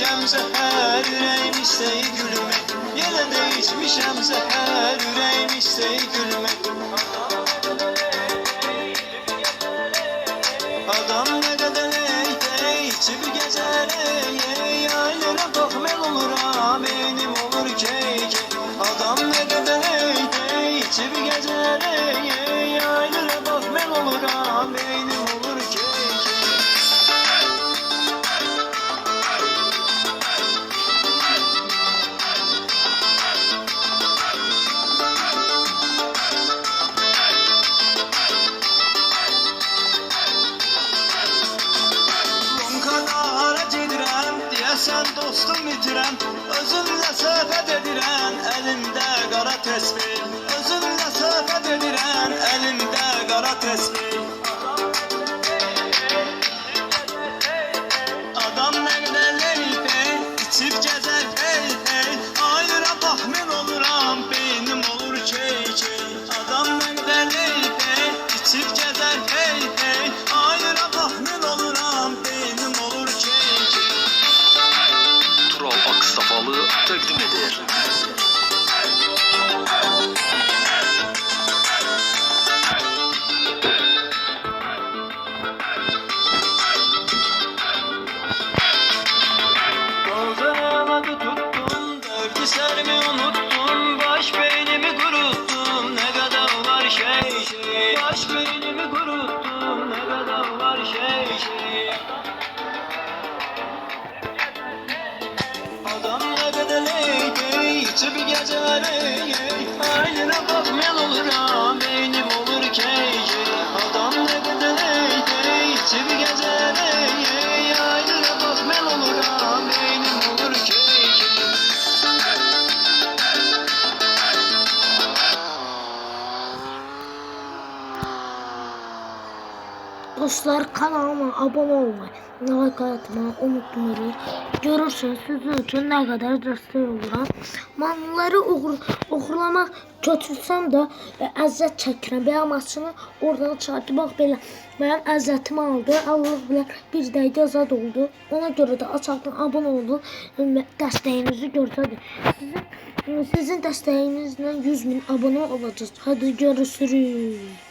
içmişəm zəhər, ürəyim istəyir gülmək. Yenə də içmişəm zəhər, ürəyim istəyir gülmək. Adam nə qədər ey, içib gəzər ey, aylara bax mən oluram, beynim olur key. Adam nə qədər ey, içib gəzər ey, aylara bax mən oluram, beynim olur key. Sən dostum itirəm, özümlə söhbət edirəm, əlimdə qara təsbih. Özümlə söhbət edirəm, əlimdə qara təsbih. Adam nə qədər leyfey, içib gəzər hey hey, ayıra bax mən oluram, beynim olur key key. Adam nə qədər leyfey, içib gəzər hey hey, ayıra bax mən oluram, beynim olur key key. Tural Aksafalı təqdim edir. Boğazıma tuttum, dört sərmi unuttum, baş beynimi quruttum, nə qədər var şey şey. Baş beynimi quruttum, nə qədər var şey şey. Adam nə qədər ey, içib gəzər ey, ayına bax mən oluram, beynim olur key key. Adam nə qədər ey, içib gəzər ey, ayına bax mən oluram, beynim olur key key. Dostlar, kanalıma abone olmayı, like atmayı unutmayın. Görürsünüz sizin için ne kadar destek oluram. Mahnıları oxurlamaq götürsəm də əziyyət çəkirəm. Beyamasını oradan çıxartdı. Bax belə mənim əziyyətimi aldı. Allah bilər bir dəqiqə azad oldu. Ona görə də açıqdan abone oldu. Dəstəyinizi görsədir. Sizin dəstəyinizlə 100.000 abone olacağız. Hadi görüşürüz.